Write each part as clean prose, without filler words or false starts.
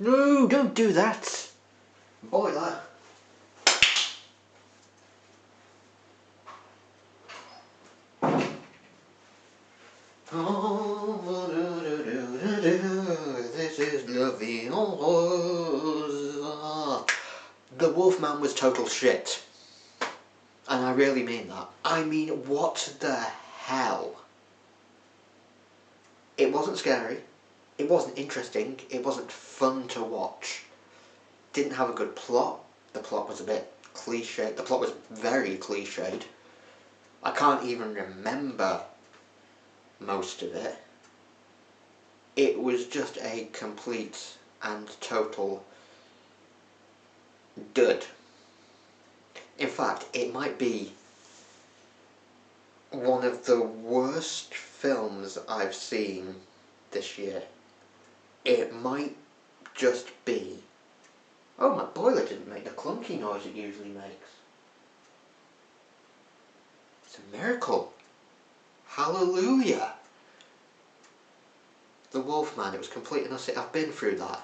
No, don't do that. Boiler. This is La Vie en Rose. The Wolfman was total shit. And I really mean that. I mean, what the hell? It wasn't scary. It wasn't interesting. It wasn't fun to watch. Didn't have a good plot. The plot was a bit cliched. The plot was very cliched. I can't even remember most of it. It was just a complete and total dud. In fact, it might be one of the worst films I've seen this year. It might just be... Oh, my boiler didn't make the clunky noise it usually makes. It's a miracle. Hallelujah. The Wolfman, it was complete and utter. I've been through that.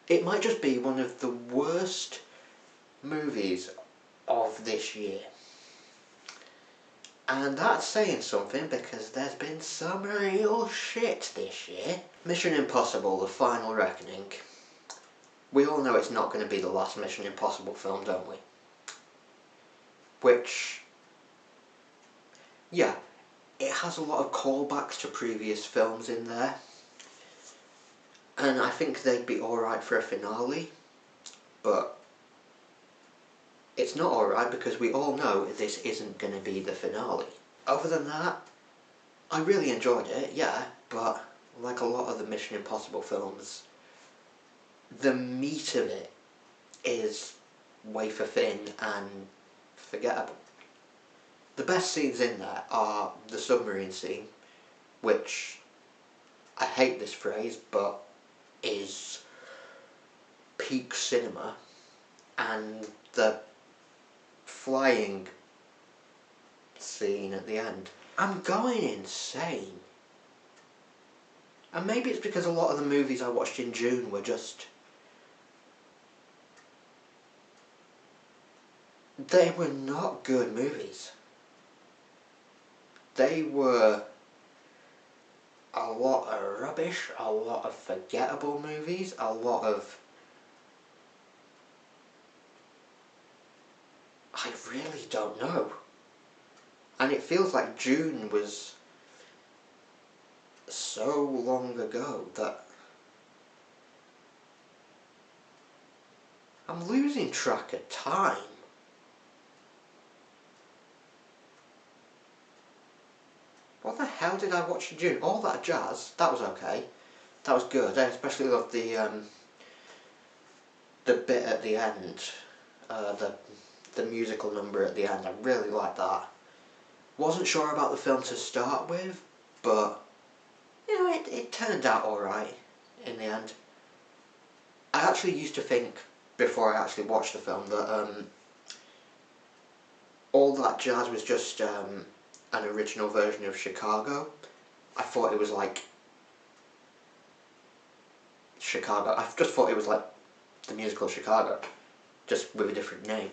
It might just be one of the worst movies of this year. And that's saying something, because there's been some real shit this year. Mission Impossible: The Final Reckoning. We all know it's not going to be the last Mission Impossible film, don't we? Which, yeah, it has a lot of callbacks to previous films in there. And I think they'd be alright for a finale. But it's not alright, because we all know this isn't going to be the finale. Other than that, I really enjoyed it, yeah, but like a lot of the Mission Impossible films, the meat of it is wafer thin and forgettable. The best scenes in there are the submarine scene, which, I hate this phrase, but is peak cinema, and the flying scene at the end. I'm going insane. And maybe it's because a lot of the movies I watched in June were just... they were not good movies. They were a lot of rubbish, a lot of forgettable movies, a lot of... I really don't know. And it feels like June was so long ago that I'm losing track of time. What the hell did I watch in June? All That Jazz, that was okay. That was good. I especially loved the bit at the end, the musical number at the end. I really liked that. Wasn't sure about the film to start with, but you know, it turned out alright in the end. I actually used to think, before I actually watched the film, that All That Jazz was just an original version of Chicago. I thought it was like Chicago. I just thought it was like the musical Chicago, just with a different name.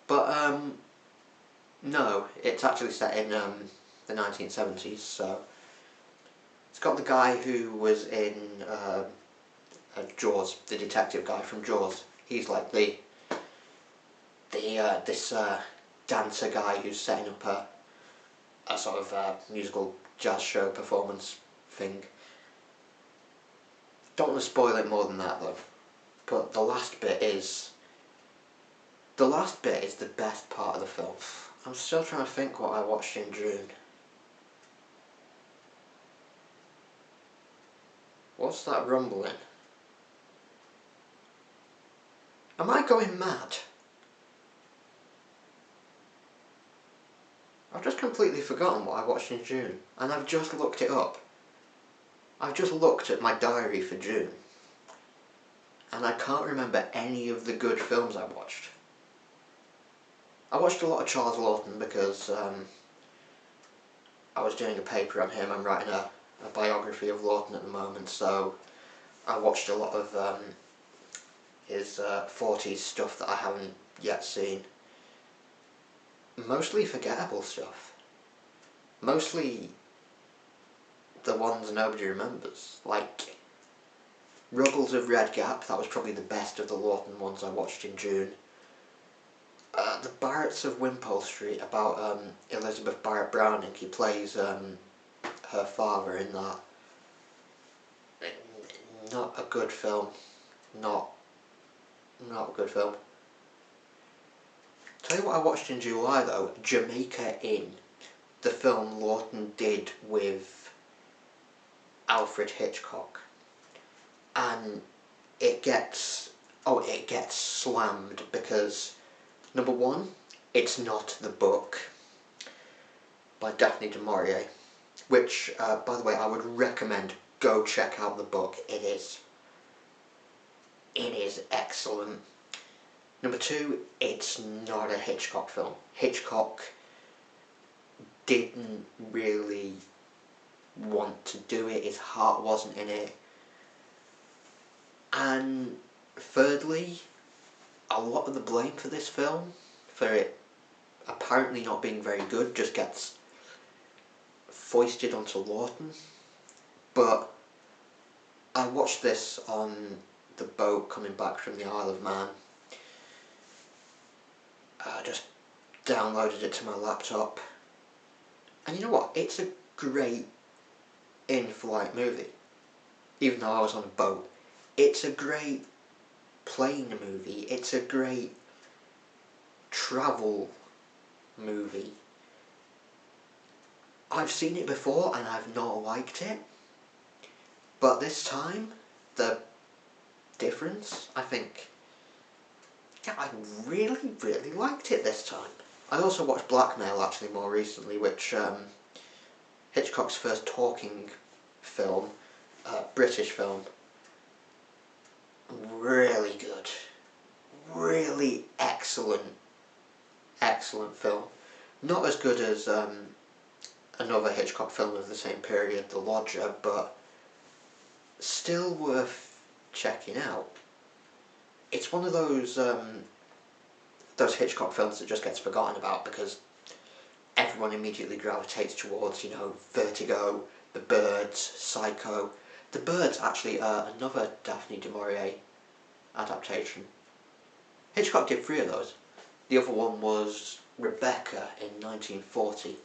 But no, it's actually set in the 1970s, so it's got the guy who was in Jaws, the detective guy from Jaws. He's like this dancer guy who's setting up a sort of musical jazz show performance thing. Don't want to spoil it more than that though. But the last bit is the best part of the film. I'm still trying to think what I watched in June. What's that rumbling? Am I going mad? I've just completely forgotten what I watched in June, and I've just looked it up. I've just looked at my diary for June, and I can't remember any of the good films I watched. I watched a lot of Charles Laughton because I was doing a paper on him. I'm writing a biography of Laughton at the moment, so I watched a lot of his 40s stuff that I haven't yet seen. Mostly forgettable stuff. Mostly the ones nobody remembers. Like Ruggles of Red Gap, that was probably the best of the Laughton ones I watched in June. The Barretts of Wimpole Street, about Elizabeth Barrett Browning. He plays her father in that. Not a good film. Not a good film. Tell you what I watched in July though, Jamaica Inn. The film Laughton did with Alfred Hitchcock. And it gets slammed because, number one, it's not the book by Daphne du Maurier, which, by the way, I would recommend go check out the book. It is excellent. Number two, it's not a Hitchcock film. Hitchcock didn't really want to do it, his heart wasn't in it. And thirdly, a lot of the blame for this film, for it apparently not being very good, just gets foisted onto Laughton. But I watched this on the boat coming back from the Isle of Man. I just downloaded it to my laptop. And you know what? It's a great in-flight movie. Even though I was on a boat. It's a great plane movie. It's a great travel movie. I've seen it before and I've not liked it. But this time, the difference, I think, yeah, I really, really liked it this time. I also watched Blackmail actually more recently, which Hitchcock's first talking film, British film. Really good. Really excellent film. Not as good as another Hitchcock film of the same period, The Lodger, but still worth checking out. It's one of those Hitchcock films that just gets forgotten about because everyone immediately gravitates towards, Vertigo, The Birds, Psycho. The Birds actually are another Daphne du Maurier adaptation. Hitchcock did 3 of those. The other one was Rebecca in 1940.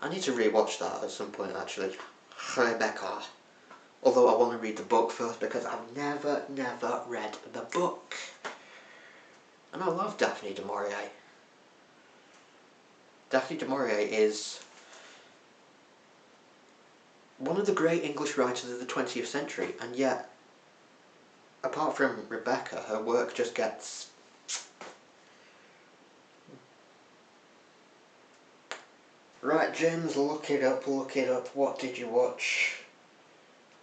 I need to rewatch that at some point actually. Rebecca. Although I want to read the book first because I've never read the book. And I love Daphne du Maurier. Daphne du Maurier is one of the great English writers of the 20th century, and yet, apart from Rebecca, her work just gets... Right, James, look it up. What did you watch?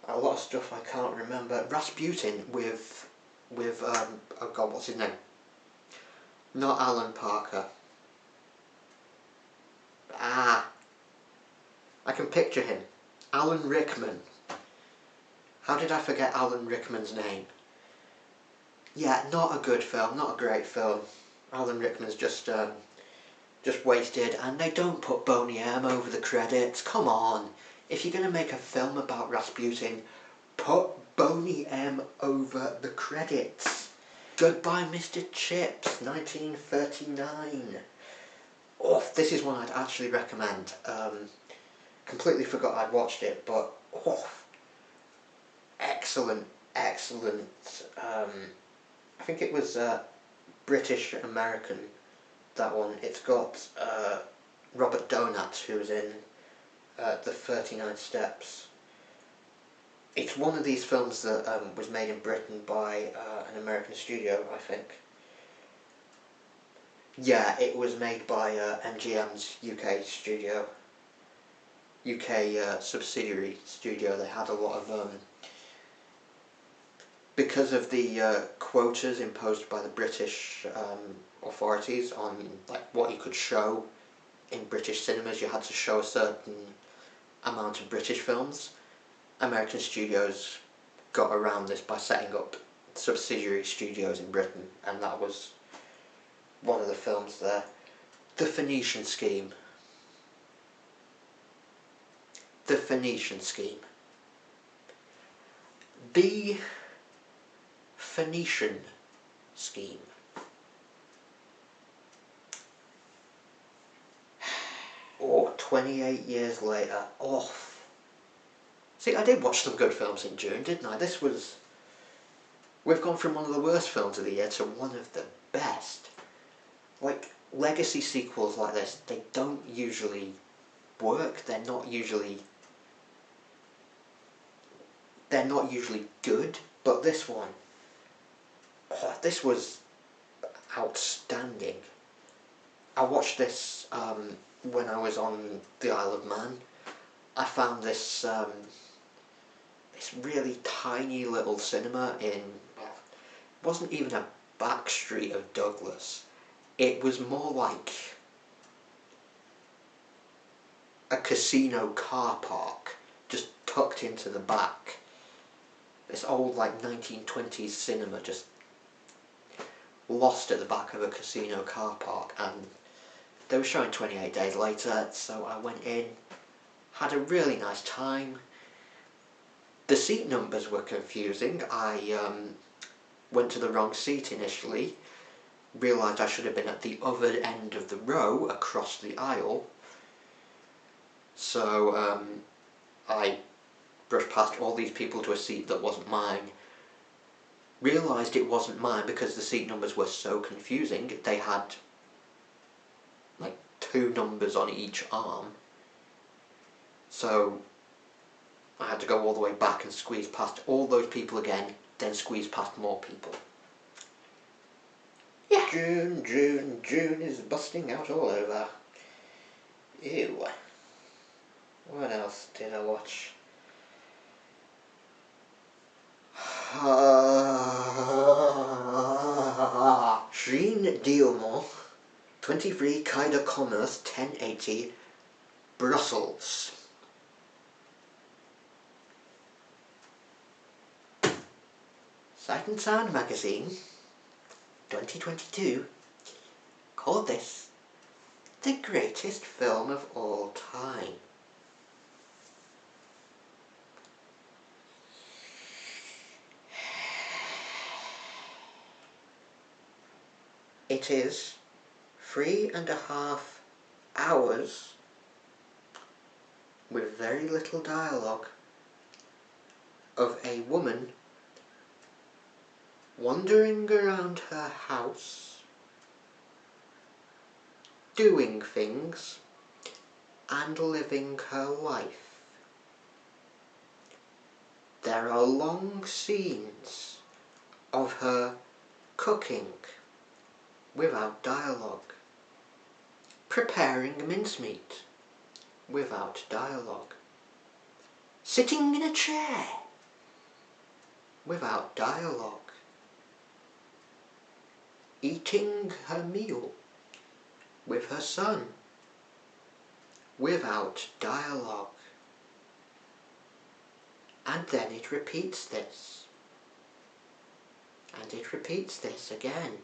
A lot of stuff I can't remember. Rasputin with oh god, what's his name? Not Alan Parker. I can picture him. Alan Rickman. How did I forget Alan Rickman's name? Yeah, not a good film, not a great film. Alan Rickman's just wasted, and they don't put Boney M over the credits. Come on. If you're going to make a film about Rasputin, put Boney M over the credits. Goodbye Mr. Chips, 1939. Oh, this is one I'd actually recommend. Completely forgot I'd watched it, but excellent. I think it was British American, that one. It's got Robert Donat, who's in the 39 Steps. It's one of these films that was made in Britain by an American studio, I think. Yeah, it was made by MGM's UK studio. UK subsidiary studio. They had a lot of... because of the quotas imposed by the British authorities on what you could show in British cinemas, you had to show a certain amount of British films. American studios got around this by setting up subsidiary studios in Britain, and that was one of the films there. The Phoenician Scheme. The Phoenician Scheme. The Phoenician Scheme. Oh, 28 years later. Oh. See, I did watch some good films in June, didn't I? We've gone from one of the worst films of the year to one of the best. Like, legacy sequels like this, they don't usually work. They're not usually good, but this one, this was outstanding. I watched this when I was on the Isle of Man. I found this really tiny little cinema in, well, it wasn't even a back street of Douglas. It was more like a casino car park, just tucked into the back. This old, like, 1920s cinema just lost at the back of a casino car park, and they were showing 28 Days Later, so I went in, had a really nice time. The seat numbers were confusing. I went to the wrong seat initially, realised I should have been at the other end of the row across the aisle, so I brushed past all these people to a seat that wasn't mine, realised it wasn't mine because the seat numbers were so confusing. They had like 2 numbers on each arm, so I had to go all the way back and squeeze past all those people again, then squeeze past more people. Yeah. June is busting out all over. Ew. What else did I watch? Jeanne Dielman, 23 Quai de Commerce, 1080, Brussels. Sight and Sound magazine, 2022, called this the greatest film of all time. It is 3.5 hours with very little dialogue of a woman wandering around her house, doing things and living her life. There are long scenes of her cooking without dialogue, preparing mincemeat without dialogue, sitting in a chair without dialogue, eating her meal with her son without dialogue. And then it repeats this, and it repeats this again,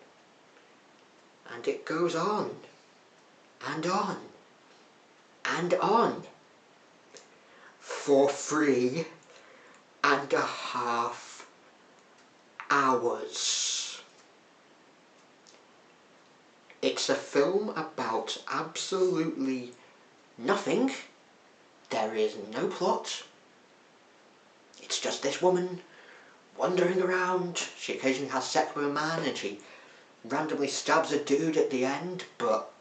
and it goes on, and on, and on, for 3.5 hours. It's a film about absolutely nothing. There is no plot. It's just this woman wandering around. She occasionally has sex with a man and she randomly stabs a dude at the end, but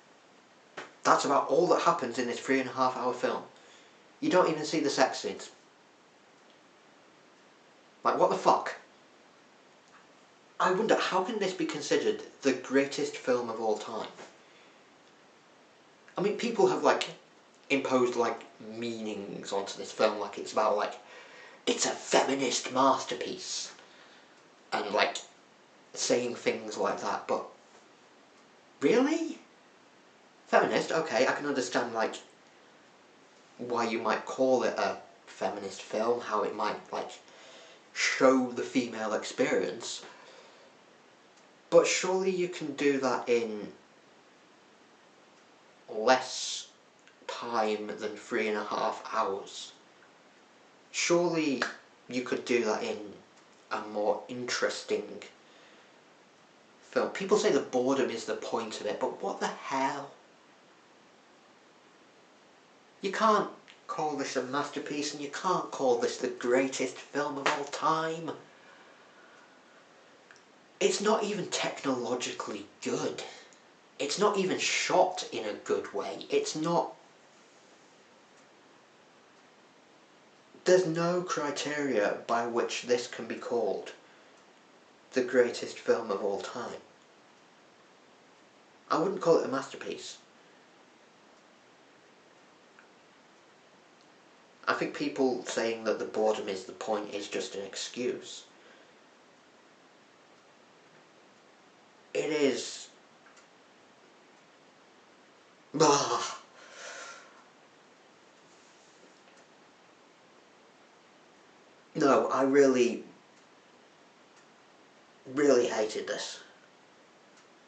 that's about all that happens in this 3.5 hour film. You don't even see the sex scenes. Like, what the fuck? I wonder, how can this be considered the greatest film of all time? I mean, people have, like, imposed, like, meanings onto this film, like it's about, like, it's a feminist masterpiece, and, like, saying things like that, but really? Feminist? Okay, I can understand, like, why you might call it a feminist film, how it might, like, show the female experience, but surely you can do that in less time than 3.5 hours. Surely you could do that in a more interesting film. People say the boredom is the point of it, but what the hell? You can't call this a masterpiece, and you can't call this the greatest film of all time. It's not even technologically good. It's not even shot in a good way. It's not... There's no criteria by which this can be called the greatest film of all time. I wouldn't call it a masterpiece. I think people saying that the boredom is the point is just an excuse. It is... Blah. No, I really hated this.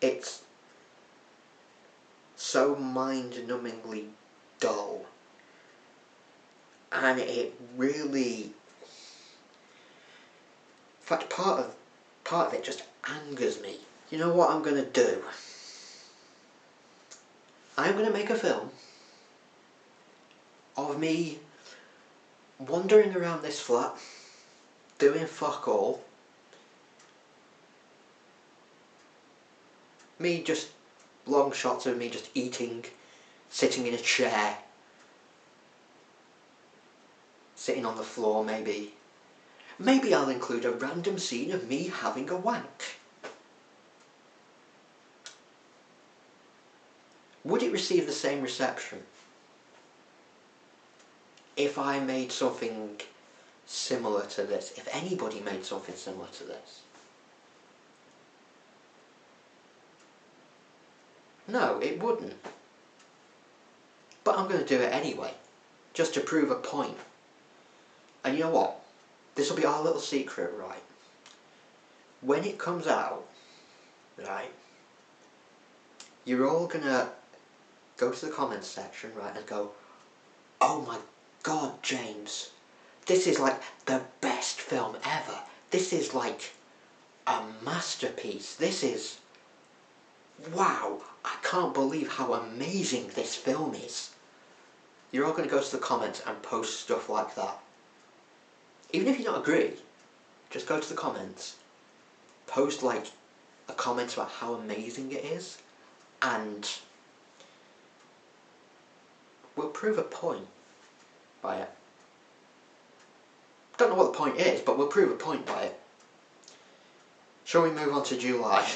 It's so mind-numbingly dull. And it really... In fact, part of it just angers me. You know what I'm going to do? I'm going to make a film of me wandering around this flat, doing fuck all. Me just... long shots of me just eating, sitting in a chair, sitting on the floor maybe. Maybe I'll include a random scene of me having a wank. Would it receive the same reception if I made something similar to this? If anybody made something similar to this? No, it wouldn't. But I'm going to do it anyway, just to prove a point. And you know what? This will be our little secret, right? When it comes out, right, you're all going to go to the comments section, right, and go, oh my god, James, this is like the best film ever. This is like a masterpiece. This is... wow, I can't believe how amazing this film is. You're all going to go to the comments and post stuff like that. Even if you don't agree, just go to the comments, post like a comment about how amazing it is, and we'll prove a point by it. Don't know what the point is, but we'll prove a point by it. Shall we move on to July?